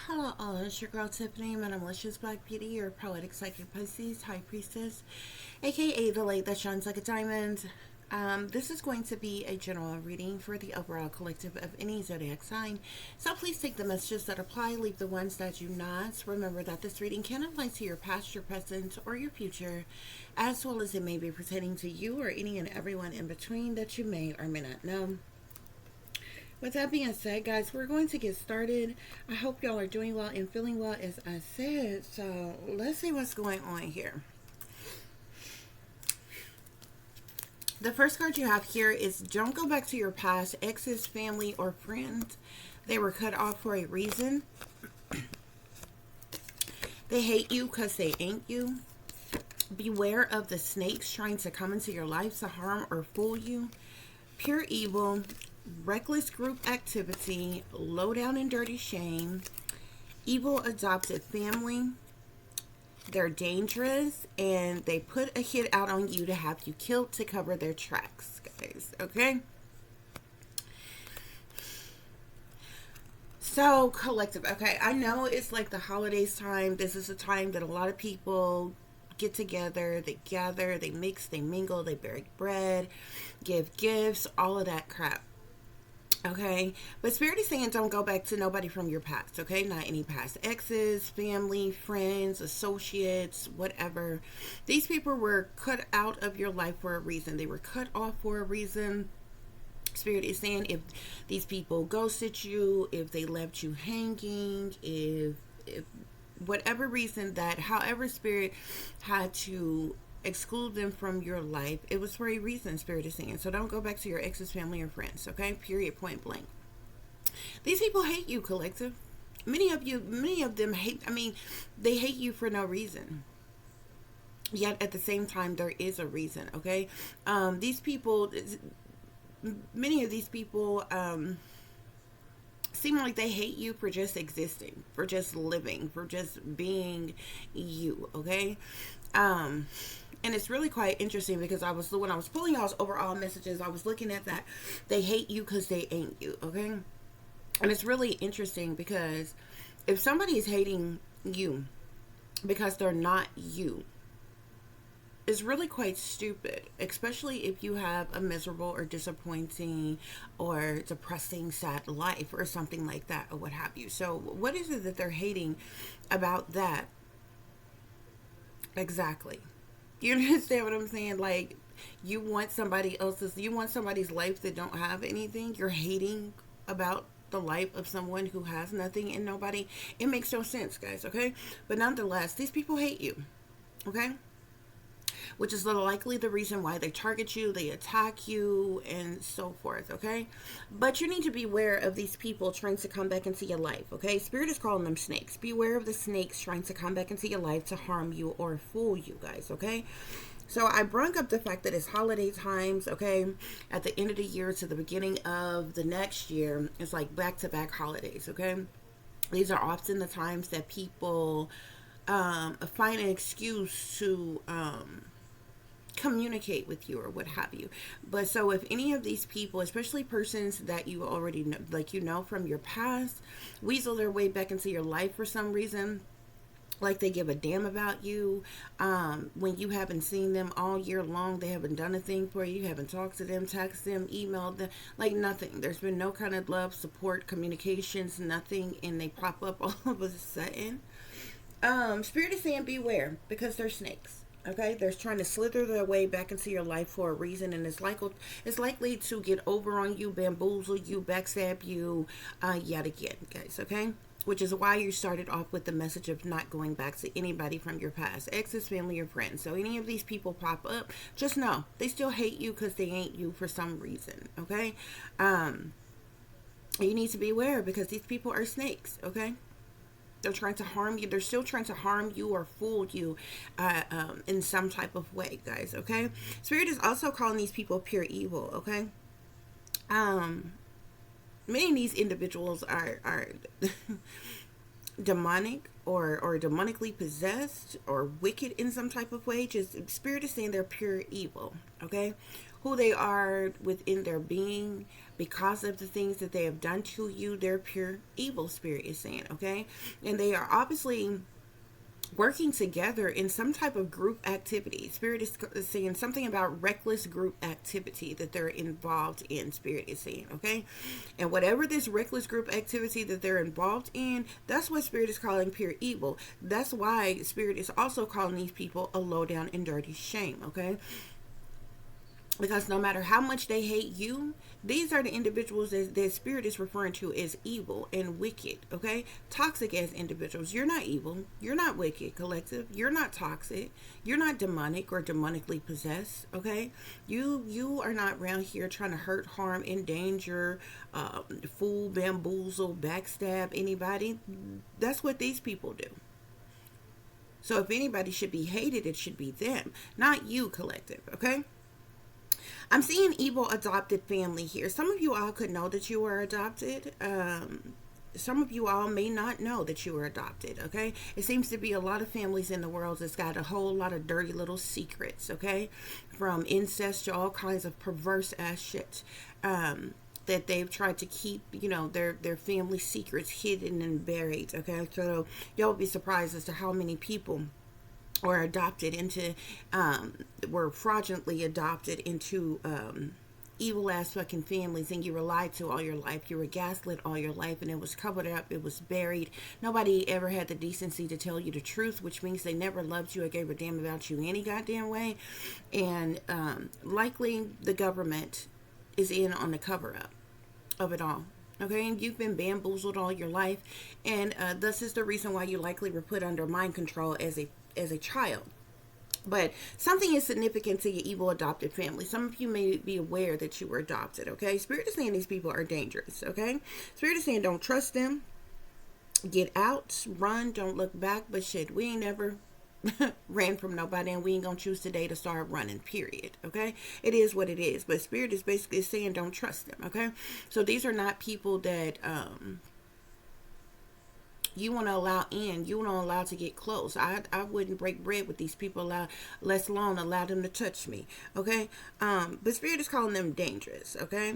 Hello all, it's your girl Tiffany, my malicious black beauty, your poetic psychic Pisces, high priestess, aka the light that shines like a diamond. This is going to be a general reading for the overall collective of any zodiac sign. So please take the messages that apply, leave the ones that do not. Remember that this reading can apply to your past, your present, or your future, as well as it may be pertaining to you or any and everyone in between that you may or may not know. With that being said, guys, we're going to get started. I hope y'all are doing well and feeling well, as I said. So let's see what's going on here. The first card you have here is don't go back to your past, exes, family, or friends. They were cut off for a reason. They hate you because they ain't you. Beware of the snakes trying to come into your life to harm or fool you. Pure evil. Reckless group activity, low down and dirty shame, evil adopted family. They're dangerous and they put a hit out on you to have you killed to cover their tracks, guys. Okay? So, collective. Okay, I know it's like the holidays time. This is a time that a lot of people get together, they gather, they mix, they mingle, they break bread, give gifts, all of that crap. Okay, but Spirit is saying don't go back to nobody from your past, okay? Not any past exes, family, friends, associates, whatever. These people were cut out of your life for a reason. They were cut off for a reason. Spirit is saying if these people ghosted you, if they left you hanging, if whatever reason that, however Spirit had to exclude them from your life, it was for a reason, Spirit is saying. So don't go back to your ex's, family, or friends, okay? Period, point blank. These people hate you, collective. Many of them hate, they hate you for no reason. Yet at the same time, there is a reason, okay? These people, many of these people, seem like they hate you for just existing, for just living, for just being you, okay? And it's really quite interesting because when I was pulling y'all's overall messages, I was looking at that. They hate you because they ain't you, okay? And it's really interesting because if somebody is hating you because they're not you, it's really quite stupid, especially if you have a miserable or disappointing or depressing, sad life or something like that or what have you. So what is it that they're hating about that? Exactly. You understand what I'm saying? Like, you want somebody's life that don't have anything. You're hating about the life of someone who has nothing and nobody. It makes no sense, guys, okay? But nonetheless, these people hate you, okay? Which is likely the reason why they target you, they attack you, and so forth, okay? But you need to beware of these people trying to come back into your life, okay? Spirit is calling them snakes. Beware of the snakes trying to come back into your life to harm you or fool you, guys, okay? So I brought up the fact that it's holiday times, okay? At the end of the year to the beginning of the next year, it's like back-to-back holidays, okay? These are often the times that people find an excuse to communicate with you or what have you. But so if any of these people, especially persons that you already know, like you know from your past, weasel their way back into your life for some reason, like they give a damn about you, when you haven't seen them all year long, they haven't done a thing for you, haven't talked to them, texted them, emailed them, like nothing. There's been no kind of love, support, communications, nothing, and they pop up all of a sudden. Spirit is saying beware because they're snakes. Okay, they're trying to slither their way back into your life for a reason, and it's likely to get over on you, bamboozle you, backstab you, yet again, guys. Okay, which is why you started off with the message of not going back to anybody from your past, exes, family, or friends. So any of these people pop up, just know they still hate you because they ain't you for some reason. Okay, you need to be aware because these people are snakes. Okay. They're trying to harm you. They're still trying to harm you or fool you in some type of way, guys, okay? Spirit is also calling these people pure evil, okay? Many of these individuals are demonic or demonically possessed or wicked in some type of way. Just Spirit is saying they're pure evil, okay? who they are within their being, because of the things that they have done to you, they're pure evil, Spirit is saying, okay? And they are obviously working together in some type of group activity. Spirit is saying something about reckless group activity that they're involved in, Spirit is saying, okay? And whatever this reckless group activity that they're involved in, that's what Spirit is calling pure evil. That's why Spirit is also calling these people a low down and dirty shame, okay? Because no matter how much they hate you, these are the individuals that Spirit is referring to as evil and wicked, okay? Toxic as individuals. You're not evil. You're not wicked, collective. You're not toxic. You're not demonic or demonically possessed, okay? You are not around here trying to hurt, harm, endanger, fool, bamboozle, backstab anybody. That's what these people do. So if anybody should be hated, it should be them, not you, collective, okay? I'm seeing evil adopted family here. Some of you all could know that you were adopted. Some of you all may not know that you were adopted, okay? It seems to be a lot of families in the world that's got a whole lot of dirty little secrets, okay? From incest to all kinds of perverse ass shit. That they've tried to keep, you know, their family secrets hidden and buried, okay? So y'all be surprised as to how many people or adopted into, were fraudulently adopted into evil ass fucking families, and you were lied to all your life. You were gaslit all your life, and it was covered up, it was buried. Nobody ever had the decency to tell you the truth, which means they never loved you or gave a damn about you any goddamn way. And likely the government is in on the cover up of it all. Okay, and you've been bamboozled all your life, and this is the reason why you likely were put under mind control as a child. But something is significant to your evil adopted family. Some of you may be aware that you were adopted, okay? Spirit is saying these people are dangerous, okay? Spirit is saying don't trust them. Get out, run, don't look back. But shit, we ain't never ran from nobody, and we ain't gonna choose today to start running, period, okay? It is what it is. But Spirit is basically saying don't trust them, okay? So these are not people that you want to allow in. You want to allow to get close. I wouldn't break bread with these people, let alone allow them to touch me, okay? But Spirit is calling them dangerous, okay?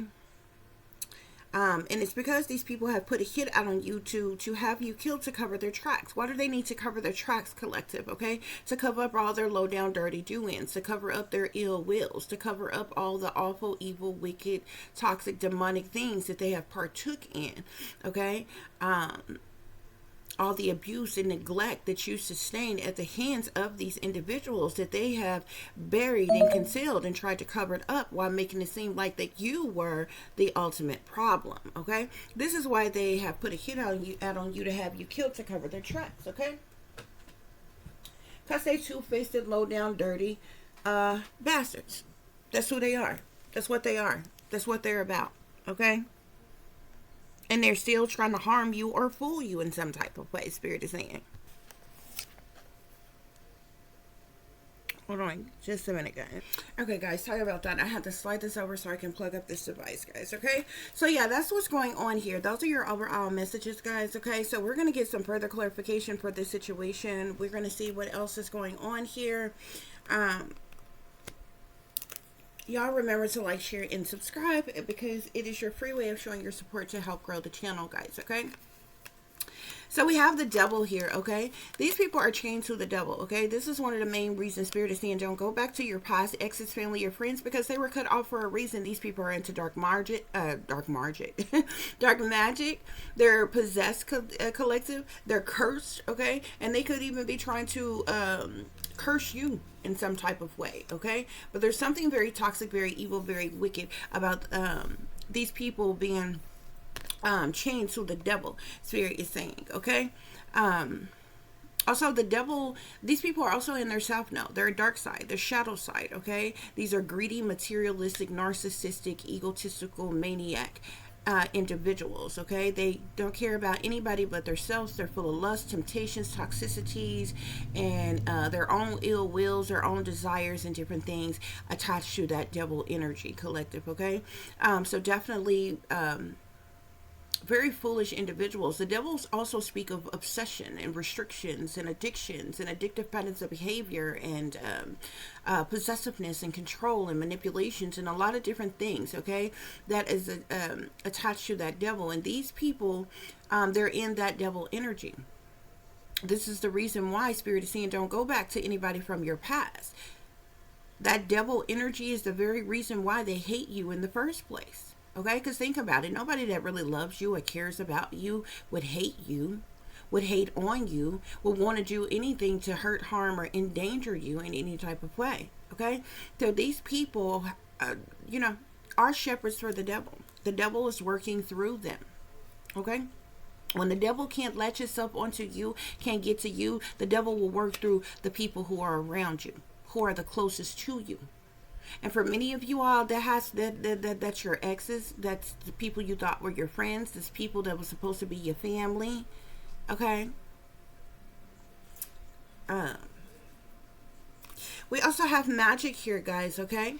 And it's because these people have put a hit out on you to have you killed to cover their tracks. Why do they need to cover their tracks, collective, okay? To cover up all their low down dirty doings, to cover up their ill wills, to cover up all the awful, evil, wicked, toxic, demonic things that they have partook in, okay? All the abuse and neglect that you sustain at the hands of these individuals that they have buried and concealed and tried to cover it up while making it seem like that you were the ultimate problem, okay? This is why they have put a hit out on you to have you killed to cover their tracks, okay? Because they two-faced, low down, dirty bastards. That's who they are. That's what they are. That's what they're about, okay? And they're still trying to harm you or fool you in some type of way, Spirit is saying. Hold on just a minute, guys. Okay, guys, sorry about that. I had to slide this over so I can plug up this device, guys, okay? So, yeah, that's what's going on here. Those are your overall messages, guys, okay? So, we're going to get some further clarification for this situation. We're going to see what else is going on here. Y'all remember to like, share, and subscribe because it is your free way of showing your support to help grow the channel, guys, okay? So we have the devil here, okay? These people are chained to the devil, okay? This is one of the main reasons Spirit is saying don't go back to your past exes, family, your friends, because they were cut off for a reason. These people are into dark magic. They're possessed, collective. They're cursed, okay? And they could even be trying to curse you in some type of way, okay? But there's something very toxic, very evil, very wicked about these people being chained to the devil, Spirit is saying, okay? Also, the devil, these people are also in their self now. They're a dark side, their shadow side, okay? These are greedy, materialistic, narcissistic, egotistical, maniac individuals, okay? They don't care about anybody but themselves. They're full of lust, temptations, toxicities, and their own ill wills, their own desires, and different things attached to that devil energy, collective, okay? So definitely very foolish individuals. The devils also speak of obsession and restrictions and addictions and addictive patterns of behavior and possessiveness and control and manipulations and a lot of different things, okay, that is attached to that devil. And these people, they're in that devil energy. This is the reason why Spirit is saying don't go back to anybody from your past. That devil energy is the very reason why they hate you in the first place. Okay, because think about it. Nobody that really loves you or cares about you, would hate on you, would want to do anything to hurt, harm, or endanger you in any type of way. Okay, so these people, are shepherds for the devil. The devil is working through them. Okay. When the devil can't latch itself onto you, can't get to you, the devil will work through the people who are around you, who are the closest to you. And for many of you all, that's your exes. That's the people you thought were your friends. That's people that were supposed to be your family. Okay. We also have magic here, guys. Okay.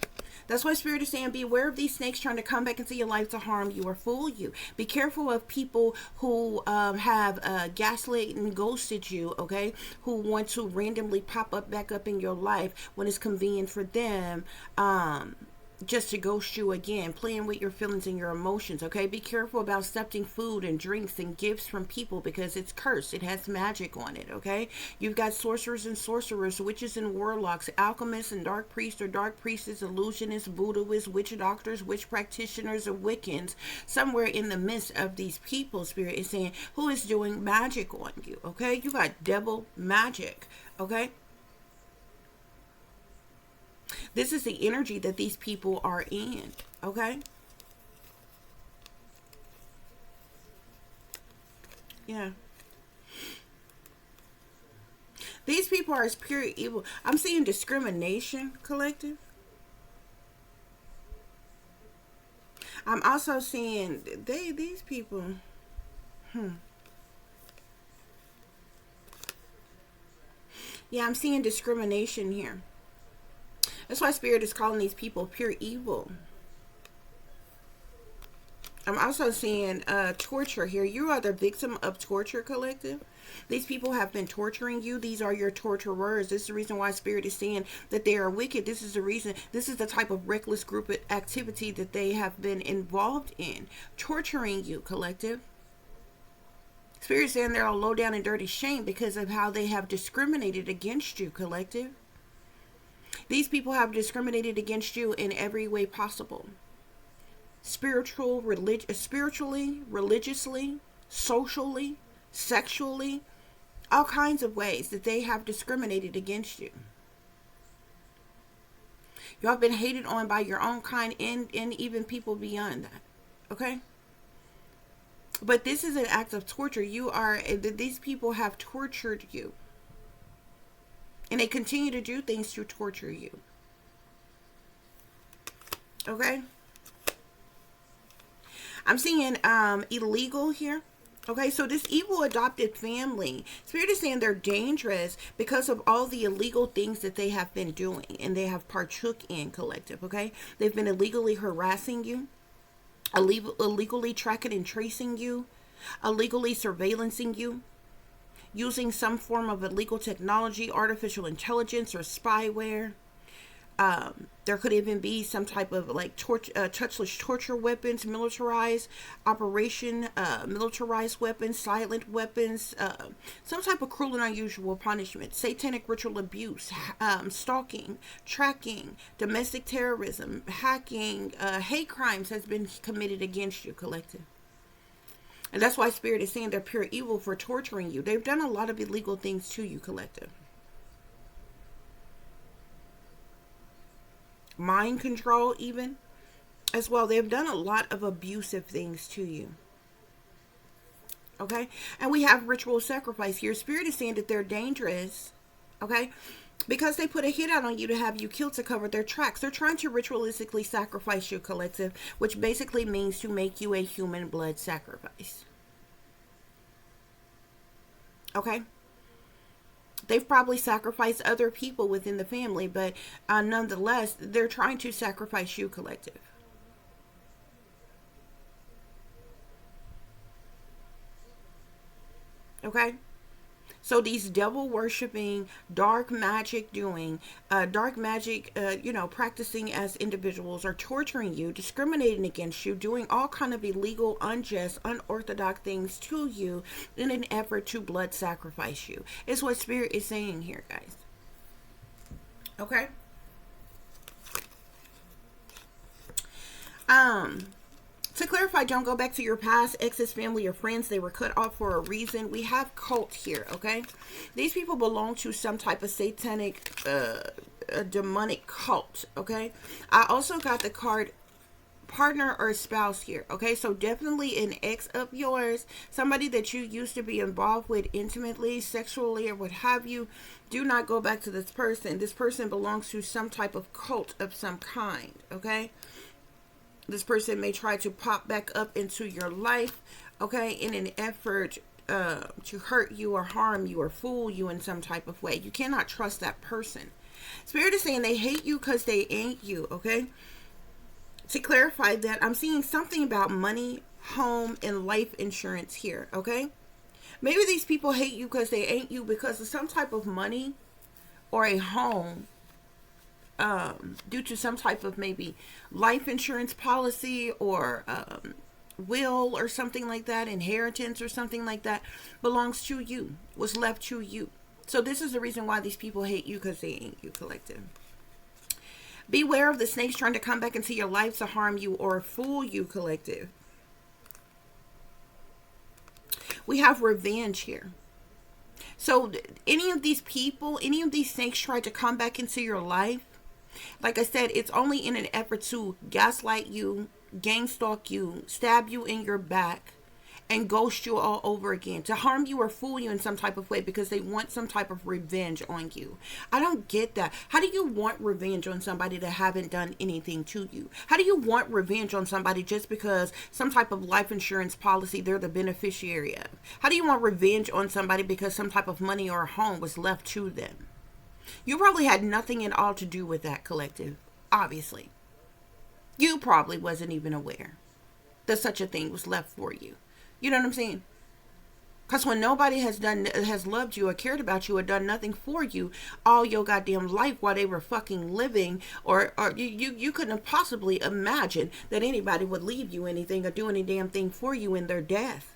That's why Spirit is saying beware of these snakes trying to come back into your life to harm you or fool you. Be careful of people who have gaslit and ghosted you, okay? Who want to randomly pop up back up in your life when it's convenient for them. Just to ghost you again, playing with your feelings and your emotions, okay? Be careful about accepting food and drinks and gifts from people because it's cursed. It has magic on it, okay? You've got sorcerers and sorcerers, witches and warlocks, alchemists and dark priests or dark priestess, illusionists, voodooists, witch doctors, witch practitioners, or Wiccans. Somewhere in the midst of these people, Spirit is saying, who is doing magic on you, okay? You got devil magic, okay? This is the energy that these people are in, okay? Yeah. These people are as pure evil. I'm seeing discrimination, collective. I'm also seeing these people. Yeah, I'm seeing discrimination here. That's why Spirit is calling these people pure evil. I'm also seeing torture here. You are the victim of torture, collective. These people have been torturing you. These are your torturers. This is the reason why Spirit is saying that they are wicked. This is the reason. This is the type of reckless group activity that they have been involved in. Torturing you, collective. Spirit is saying they're all low down and dirty shame because of how they have discriminated against you, collective. These people have discriminated against you in every way possible. Spiritually, religiously, socially, sexually, all kinds of ways that they have discriminated against you. You have been hated on by your own kind and even people beyond that. Okay? But this is an act of torture. These people have tortured you. And they continue to do things to torture you. Okay? I'm seeing illegal here. Okay, so this evil adopted family, Spirit is saying they're dangerous because of all the illegal things that they have been doing and they have partook in, collective, okay? They've been illegally harassing you, illegally tracking and tracing you, illegally surveillancing you, using some form of illegal technology, artificial intelligence, or spyware. There could even be some type of like touchless torture weapons, militarized operation, militarized weapons, silent weapons, some type of cruel and unusual punishment, satanic ritual abuse, stalking, tracking, domestic terrorism, hacking, hate crimes has been committed against you, collective. And that's why Spirit is saying they're pure evil for torturing you. They've done a lot of illegal things to you, collective. Mind control even as well. They've done a lot of abusive things to you. Okay? And we have ritual sacrifice here. Spirit is saying that they're dangerous. Okay? Because they put a hit out on you to have you killed to cover their tracks. They're trying to ritualistically sacrifice you, collective, which basically means to make you a human blood sacrifice. Okay? They've probably sacrificed other people within the family, but nonetheless, they're trying to sacrifice you, collective. Okay? So these devil worshiping, dark magic doing, dark magic, practicing as individuals are torturing you, discriminating against you, doing all kind of illegal, unjust, unorthodox things to you in an effort to blood sacrifice you. Is what Spirit is saying here, guys. Okay? To clarify, don't go back to your past, exes, family, or friends. They were cut off for a reason. We have cult here, okay? These people belong to some type of satanic, demonic cult, okay? I also got the card partner or spouse here, okay? So definitely an ex of yours, somebody that you used to be involved with intimately, sexually, or what have you. Do not go back to this person. This person belongs to some type of cult of some kind, okay? This person may try to pop back up into your life, okay, in an effort to hurt you or harm you or fool you in some type of way. You cannot trust that person. Spirit is saying they hate you because they ain't you, okay? To clarify that, I'm seeing something about money, home, and life insurance here, okay? Maybe these people hate you because they ain't you because of some type of money or a home, due to some type of maybe life insurance policy or will or something like that, inheritance or something like that, belongs to you, was left to you. So this is the reason why these people hate you, because they ain't you, collective. Beware of the snakes trying to come back into your life to harm you or fool you, collective. We have revenge here. So any of these people, any of these snakes try to come back into your life, like I said, it's only in an effort to gaslight you, gang stalk you, stab you in your back, and ghost you all over again, to harm you or fool you in some type of way because they want some type of revenge on you. I don't get that. How do you want revenge on somebody that haven't done anything to you? How do you want revenge on somebody just because some type of life insurance policy they're the beneficiary of? How do you want revenge on somebody because some type of money or home was left to them? You probably had nothing at all to do with that, collective. Obviously. You probably wasn't even aware that such a thing was left for you. You know what I'm saying? Because when nobody has loved you or cared about you or done nothing for you all your goddamn life while they were fucking living, or you couldn't have possibly imagined that anybody would leave you anything or do any damn thing for you in their death.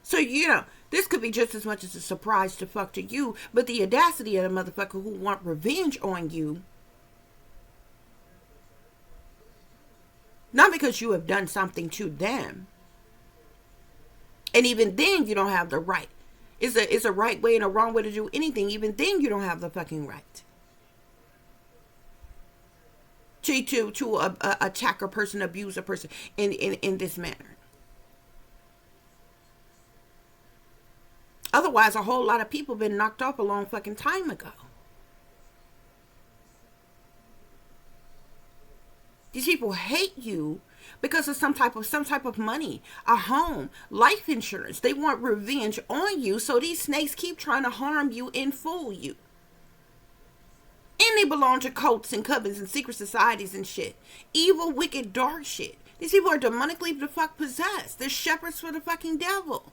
So, this could be just as much as a surprise to fuck to you, but the audacity of the motherfucker who want revenge on you, not because you have done something to them, and even then you don't have the right. It's a right way and a wrong way to do anything. Even then you don't have the fucking right to attack a person, abuse a person in this manner. Otherwise, a whole lot of people been knocked off a long fucking time ago. These people hate you because of some type of money, a home, life insurance. They want revenge on you, so these snakes keep trying to harm you and fool you. And they belong to cults and covens and secret societies and shit. Evil, wicked, dark shit. These people are demonically the fuck possessed. They're shepherds for the fucking devil.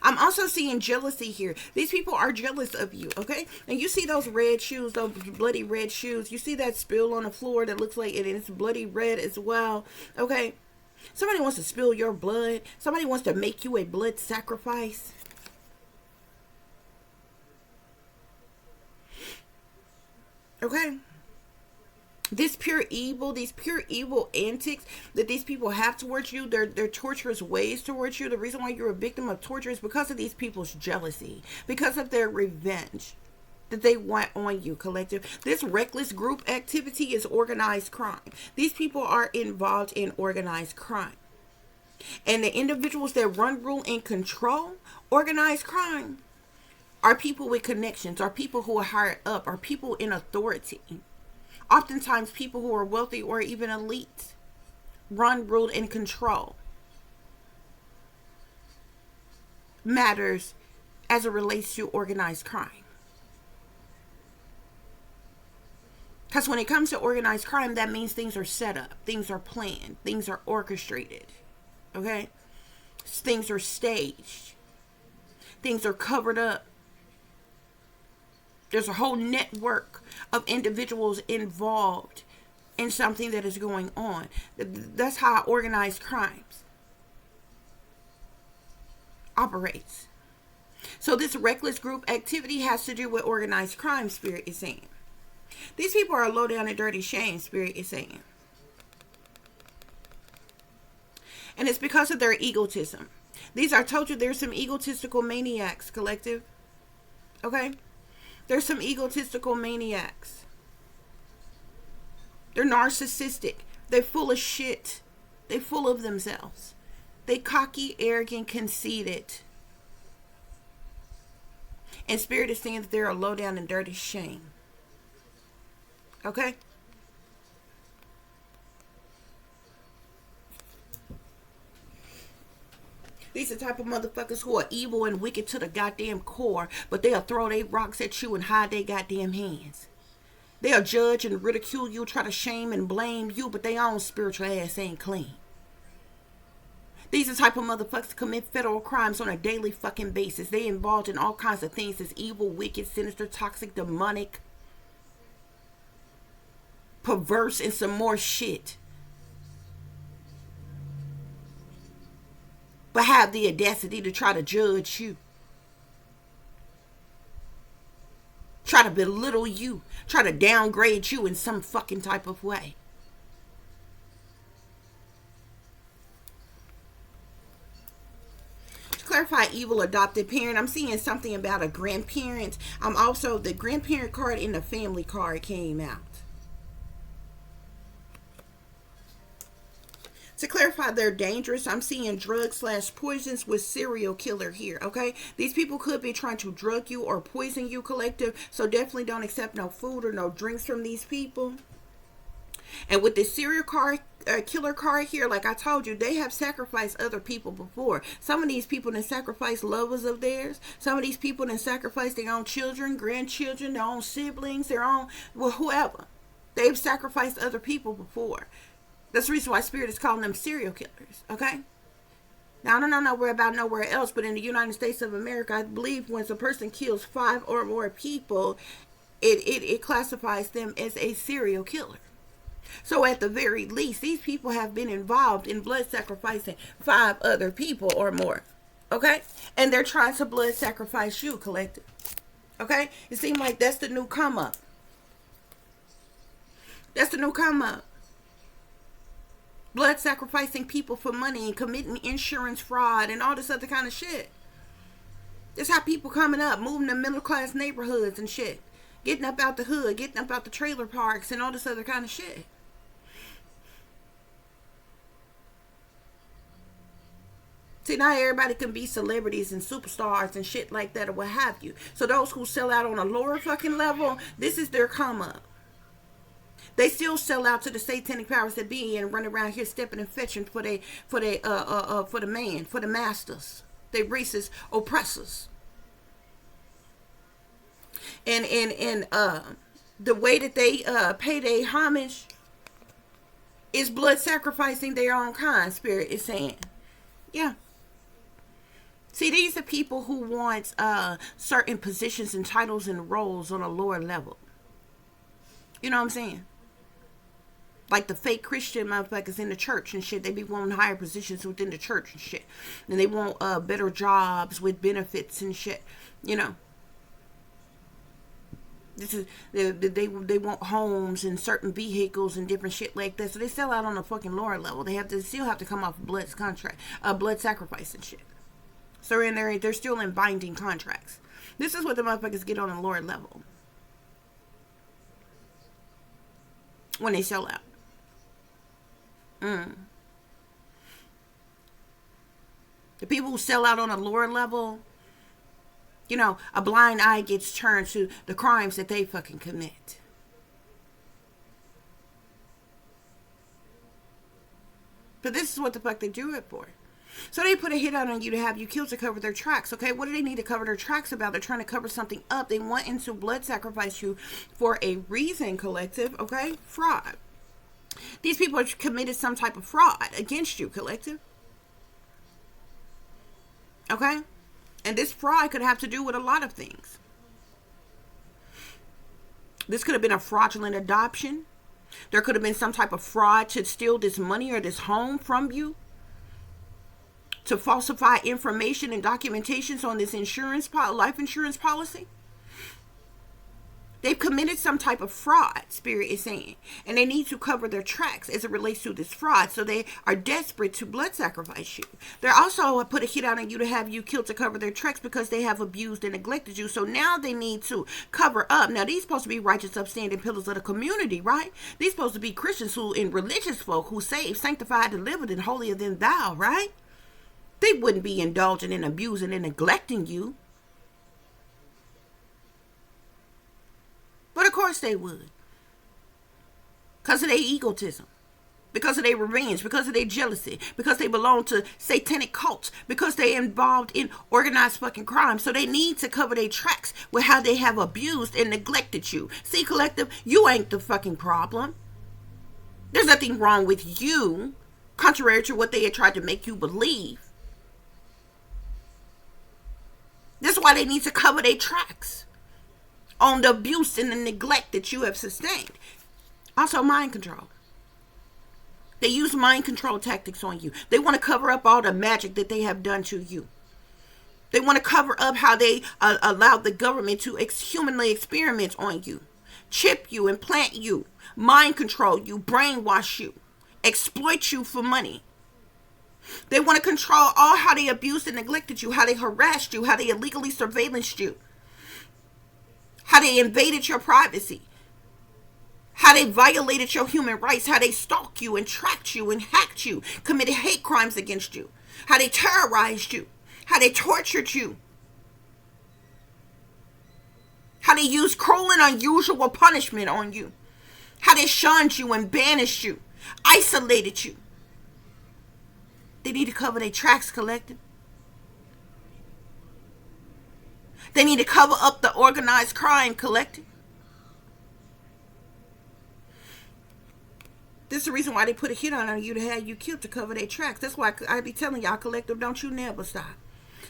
I'm also seeing jealousy here. These people are jealous of you, okay? And you see those red shoes, those bloody red shoes. You see that spill on the floor that looks like it's bloody red as well, okay? Somebody wants to spill your blood. Somebody wants to make you a blood sacrifice. Okay? These pure evil antics that these people have towards you, their torturous ways towards you, the reason why you're a victim of torture is because of these people's jealousy, because of their revenge that they want on you, collective. This reckless group activity is organized crime. These people are involved in organized crime. And the individuals that run, rule, and control organized crime are people with connections, are people who are higher up, are people in authority. Oftentimes people who are wealthy or even elite run, rule, and control matters as it relates to organized crime. Because when it comes to organized crime, that means things are set up, things are planned, things are orchestrated. Okay? Things are staged, things are covered up. There's a whole network of individuals involved in something that is going on. That's how organized crimes operates. So this reckless group activity has to do with organized crime, Spirit is saying. These people are low down and dirty shame, Spirit is saying. And it's because of their egotism. These, I told you, there's some egotistical maniacs, collective. Okay? There's some egotistical maniacs. They're narcissistic. They're full of shit. They're full of themselves. They cocky, arrogant, conceited. And Spirit is saying that they're a low down and dirty shame. Okay? These are the type of motherfuckers who are evil and wicked to the goddamn core, but they'll throw their rocks at you and hide their goddamn hands. They'll judge and ridicule you, try to shame and blame you, but their own spiritual ass ain't clean. These are the type of motherfuckers that commit federal crimes on a daily fucking basis. They involved in all kinds of things that's evil, wicked, sinister, toxic, demonic, perverse, and some more shit. But have the audacity to try to judge you. Try to belittle you. Try to downgrade you in some fucking type of way. To clarify evil adopted parent, I'm seeing something about a grandparent. I'm also, the grandparent card and the family card came out. To clarify, they're dangerous. I'm seeing drug/poisons with serial killer here, okay? These people could be trying to drug you or poison you, collective. So definitely don't accept no food or no drinks from these people. And with this serial killer card here, like I told you, they have sacrificed other people before. Some of these people have sacrificed lovers of theirs. Some of these people have sacrificed their own children, grandchildren, their own siblings, their own, well, whoever. They've sacrificed other people before. That's the reason why Spirit is calling them serial killers, okay? Now, I don't know about nowhere else, but in the United States of America, I believe when a person kills 5 or more people, it classifies them as a serial killer. So at the very least, these people have been involved in blood sacrificing 5 other people or more, okay? And they're trying to blood sacrifice you, collective, okay? It seems like that's the new come up. That's the new come up. Blood sacrificing people for money and committing insurance fraud and all this other kind of shit. That's how people coming up, moving to middle class neighborhoods and shit. Getting up out the hood, getting up out the trailer parks and all this other kind of shit. See, not everybody can be celebrities and superstars and shit like that or what have you. So those who sell out on a lower fucking level, this is their come up. They still sell out to the satanic powers that be and run around here stepping and fetching for the man, for the masters, they racist oppressors. And the way that they pay their homage is blood sacrificing their own kind, Spirit is saying. Yeah. See, these are people who want certain positions and titles and roles on a lower level. You know what I'm saying? Like the fake Christian motherfuckers in the church and shit. They be wanting higher positions within the church and shit. And they want better jobs with benefits and shit. You know. This is they want homes and certain vehicles and different shit like that. So they sell out on a fucking lower level. They still have to come off blood sacrifice and shit. So in there, they're still in binding contracts. This is what the motherfuckers get on a lower level when they sell out. The people who sell out on a lower level, you know, a blind eye gets turned to the crimes that they fucking commit. But this is what the fuck they do it for. So they put a hit out on you to have you killed to cover their tracks. Okay, what do they need to cover their tracks about? They're trying to cover something up. They want to blood sacrifice you for a reason, collective. Okay, fraud. These people have committed some type of fraud against you, collective. Okay, and this fraud could have to do with a lot of things. This could have been a fraudulent adoption. There could have been some type of fraud to steal this money or this home from you, to falsify information and documentations on this life insurance policy. They've committed some type of fraud, Spirit is saying, and they need to cover their tracks as it relates to this fraud. So they are desperate to blood sacrifice you. They're also put a hit out on you to have you killed to cover their tracks because they have abused and neglected you. So now they need to cover up. Now these supposed to be righteous, upstanding pillars of the community, right? These supposed to be Christians who and religious folk who saved, sanctified, delivered, and holier than thou, right? They wouldn't be indulging in abusing and neglecting you. But of course they would. Because of their egotism. Because of their revenge. Because of their jealousy. Because they belong to satanic cults. Because they're involved in organized fucking crime. So they need to cover their tracks with how they have abused and neglected you. See, collective, you ain't the fucking problem. There's nothing wrong with you, contrary to what they had tried to make you believe. That's why they need to cover their tracks on the abuse and the neglect that you have sustained. Also, mind control. They use mind control tactics on you. They want to cover up all the magic that they have done to you. They want to cover up how they allowed the government to humanly experiment on you, chip you, implant you, mind control you, brainwash you, exploit you for money. They want to control all how they abused and neglected you, how they harassed you, how they illegally surveillanced you, how they invaded your privacy, how they violated your human rights, how they stalked you and tracked you and hacked you, committed hate crimes against you, how they terrorized you, how they tortured you, how they used cruel and unusual punishment on you, how they shunned you and banished you, isolated you. They need to cover their tracks, collective. They need to cover up the organized crime, collective. This is the reason why they put a hit on you to have you killed, to cover their tracks. That's why I be telling y'all, collective, don't you never stop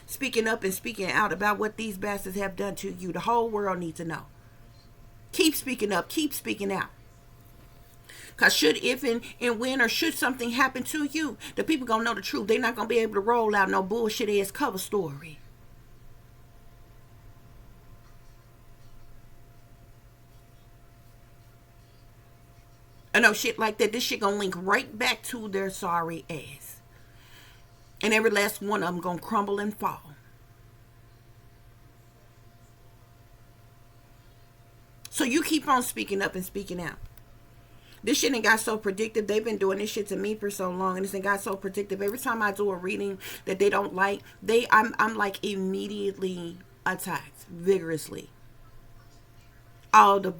speaking up and speaking out about what these bastards have done to you. The whole world needs to know. Keep speaking up. Keep speaking out. Because if and when or should something happen to you, the people going to know the truth. They're not going to be able to roll out no bullshit ass cover story. I know shit like that. This shit going to link right back to their sorry ass. And every last one of them going to crumble and fall. So you keep on speaking up and speaking out. This shit ain't got so predictive. They've been doing this shit to me for so long, and this ain't got so predictive. Every time I do a reading that they don't like, I'm like immediately attacked vigorously. All the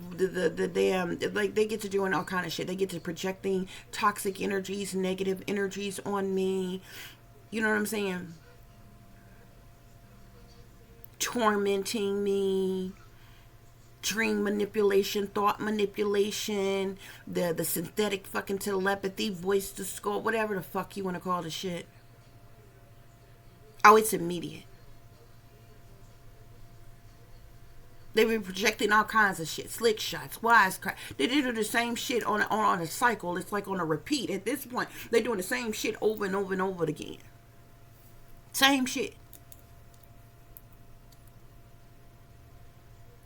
damn, like, they get to doing all kind of shit. They get to projecting toxic energies, negative energies on me. You know what I'm saying? Tormenting me. Dream manipulation, thought manipulation, the synthetic fucking telepathy, voice to skull, whatever the fuck you want to call the shit. Oh, it's immediate. They be projecting all kinds of shit, slick shots, wisecrack. They do the same shit on a cycle. It's like on a repeat. At this point, they're doing the same shit over and over and over again. Same shit.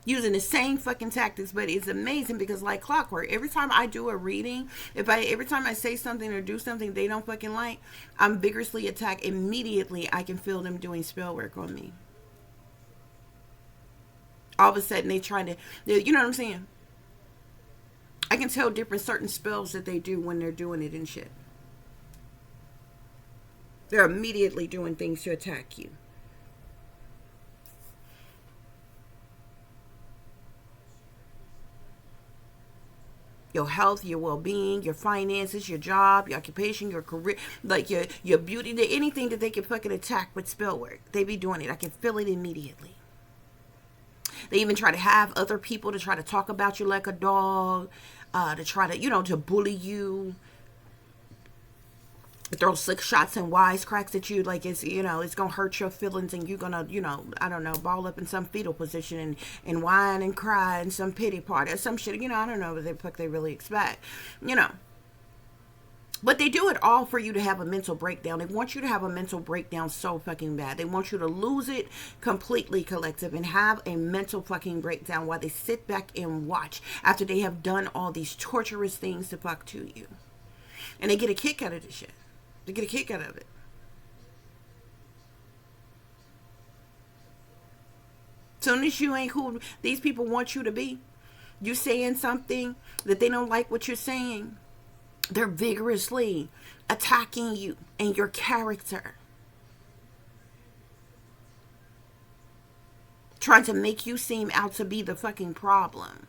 Using the same fucking tactics, but it's amazing because like clockwork, every time I do a reading, every time I say something or do something they don't fucking like, I'm vigorously attacked. Immediately I can feel them doing spell work on me. All of a sudden you know what I'm saying? I can tell different certain spells that they do when they're doing it and shit. They're immediately doing things to attack you. your health, your well-being, your finances, your job, your occupation, your career, like your beauty, anything that they can fucking attack with spell work. They be doing it. I can feel it immediately. They even try to have other people to try to talk about you like a dog, to try to, to bully you, throw slick shots and wisecracks at you, like it's gonna hurt your feelings, and you're gonna, I don't know, ball up in some fetal position and whine and cry in some pity party or some shit, I don't know what the fuck they really expect, But they do it all for you to have a mental breakdown. They want you to have a mental breakdown so fucking bad. They want you to lose it completely, collective, and have a mental fucking breakdown while they sit back and watch after they have done all these torturous things to fuck to you. And they get a kick out of this shit. They get a kick out of it. Soon as you ain't who these people want you to be, you saying something that they don't like what you're saying, they're vigorously attacking you and your character, trying to make you seem out to be the fucking problem,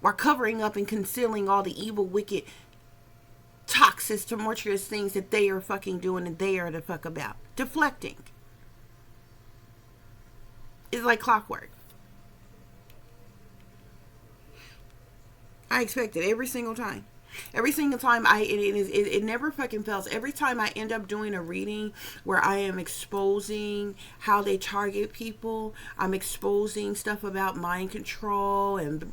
while covering up and concealing all the evil, wicked, toxic, tumultuous things that they are fucking doing and they are the fuck about. Deflecting. It's like clockwork. I expect it every single time. Every single time it never fucking fails. Every time I end up doing a reading where I am exposing how they target people, I'm exposing stuff about mind control and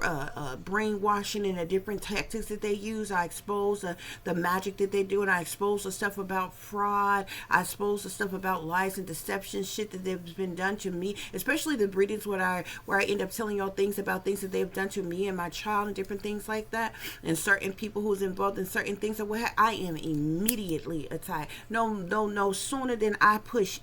brainwashing and the different tactics that they use. I expose the magic that they do, and I expose the stuff about fraud. I expose the stuff about lies and deception, shit that they've been done to me, especially the readings where I end up telling y'all things about things that they've done to me and my child and different things like that, and certain people who's involved in certain things that I am immediately attacked. No sooner than I push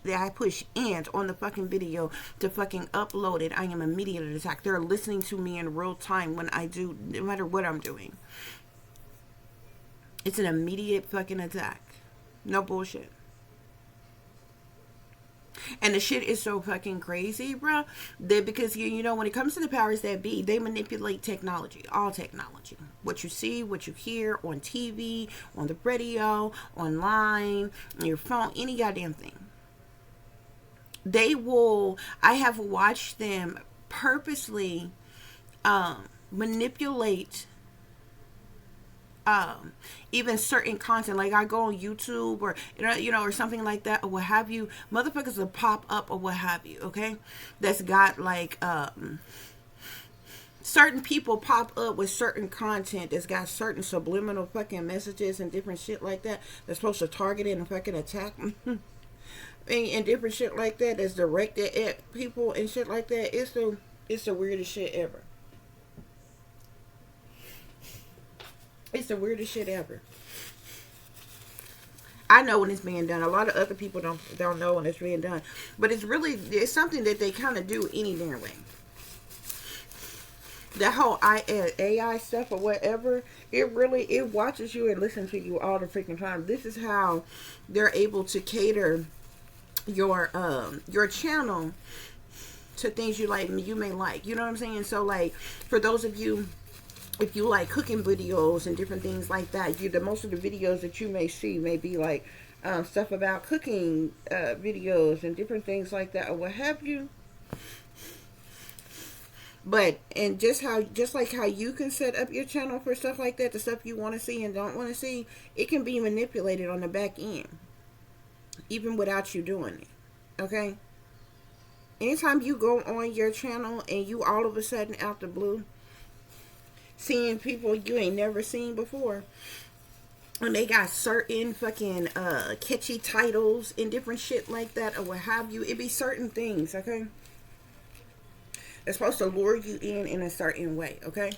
end on the fucking video to fucking upload it, I am immediately attacked. They're listening to me in real time when I do, no matter what I'm doing. It's an immediate fucking attack. No bullshit. And the shit is so fucking crazy, bro, that because when it comes to the powers that be, they manipulate technology, all technology. What you see, what you hear on TV, on the radio, online, on your phone, any goddamn thing. I have watched them purposely manipulate even certain content. Like I go on YouTube or or something like that, or what have you, motherfuckers will pop up or what have you, okay, that's got like certain people pop up with certain content that's got certain subliminal fucking messages and different shit like that that's supposed to target and fucking attack and different shit like that that's directed at people and shit like that. It's the weirdest shit ever. It's the weirdest shit ever. I know when it's being done. A lot of other people don't know when it's being done. But it's something that they kind of do any damn way. That whole AI stuff or whatever, it watches you and listens to you all the freaking time. This is how they're able to cater your channel to things you may like. You know what I'm saying? So like for those of you, if you like cooking videos and different things like that, most of the videos that you may see may be like stuff about cooking videos and different things like that or what have you. But and just like how you can set up your channel for stuff like that, the stuff you want to see and don't want to see, it can be manipulated on the back end, even without you doing it. Okay. Anytime you go on your channel and you all of a sudden out the blue seeing people you ain't never seen before, and they got certain fucking catchy titles and different shit like that or what have you, it be certain things, okay, that's supposed to lure you in a certain way, okay.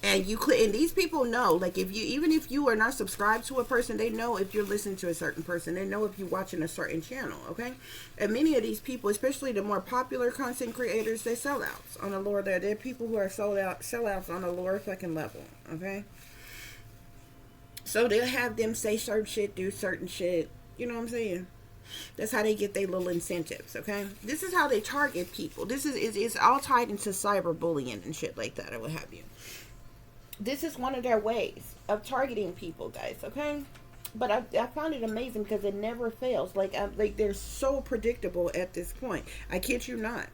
And and these people know, like, even if you are not subscribed to a person, they know if you're listening to a certain person. They know if you're watching a certain channel, okay? And many of these people, especially the more popular content creators, they sellouts on the lower there. They're people who are sellouts on a lower fucking level, okay? So they'll have them say certain shit, do certain shit. You know what I'm saying? That's how they get their little incentives, okay? This is how they target people. This is it's all tied into cyberbullying and shit like that, or what have you. This is one of their ways of targeting people, guys, okay? But I found it amazing because it never fails. Like they're so predictable at this point. I kid you not.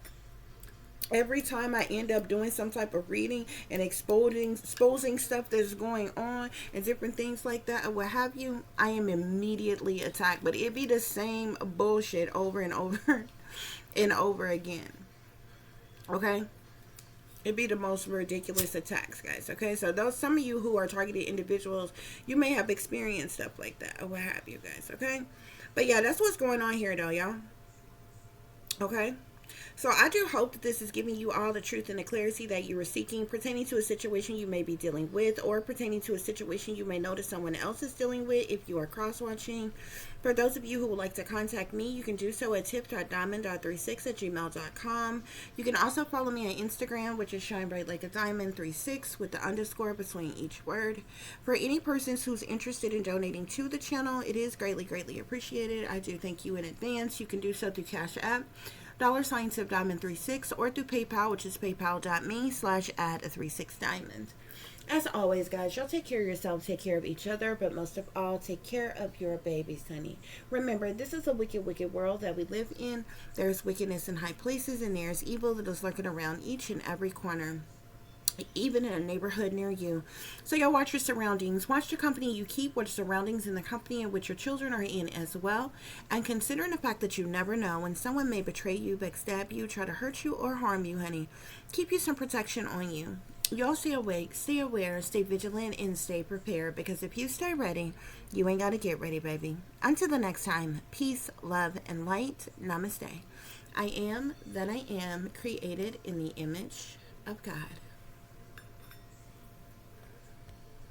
Every time I end up doing some type of reading and exposing stuff that's going on and different things like that or what have you, I am immediately attacked. But it be the same bullshit over and over and over again. Okay? It'd be the most ridiculous attacks, guys. Okay? So those, some of you who are targeted individuals, you may have experienced stuff like that or what have you, guys. Okay? But yeah, that's what's going on here though, y'all. Okay? So I do hope that this is giving you all the truth and the clarity that you were seeking pertaining to a situation you may be dealing with, or pertaining to a situation you may notice someone else is dealing with if you are cross-watching. For those of you who would like to contact me, you can do so at tip.diamond.36@gmail.com. You can also follow me on Instagram, which is Shine Bright Like a Diamond 36 with the underscore between each word. For any persons who's interested in donating to the channel, it is greatly, greatly appreciated. I do thank you in advance. You can do so through CASHAPP, $tip Diamond 36, or through PayPal, which is paypal.me/add36diamond. As always, guys, y'all take care of yourselves, take care of each other, but most of all, take care of your babies, honey. Remember, this is a wicked, wicked world that we live in. There's wickedness in high places, and there's evil that is lurking around each and every corner, even in a neighborhood near you. So y'all watch your surroundings. Watch the company you keep, watch surroundings in the company in which your children are in as well. And considering the fact that you never know when someone may betray you, backstab you, try to hurt you, or harm you, honey, keep you some protection on you. Y'all stay awake, stay aware, stay vigilant, and stay prepared, because if you stay ready, you ain't got to get ready, baby. Until the next time, peace, love, and light. Namaste. I am that I am, created in the image of God.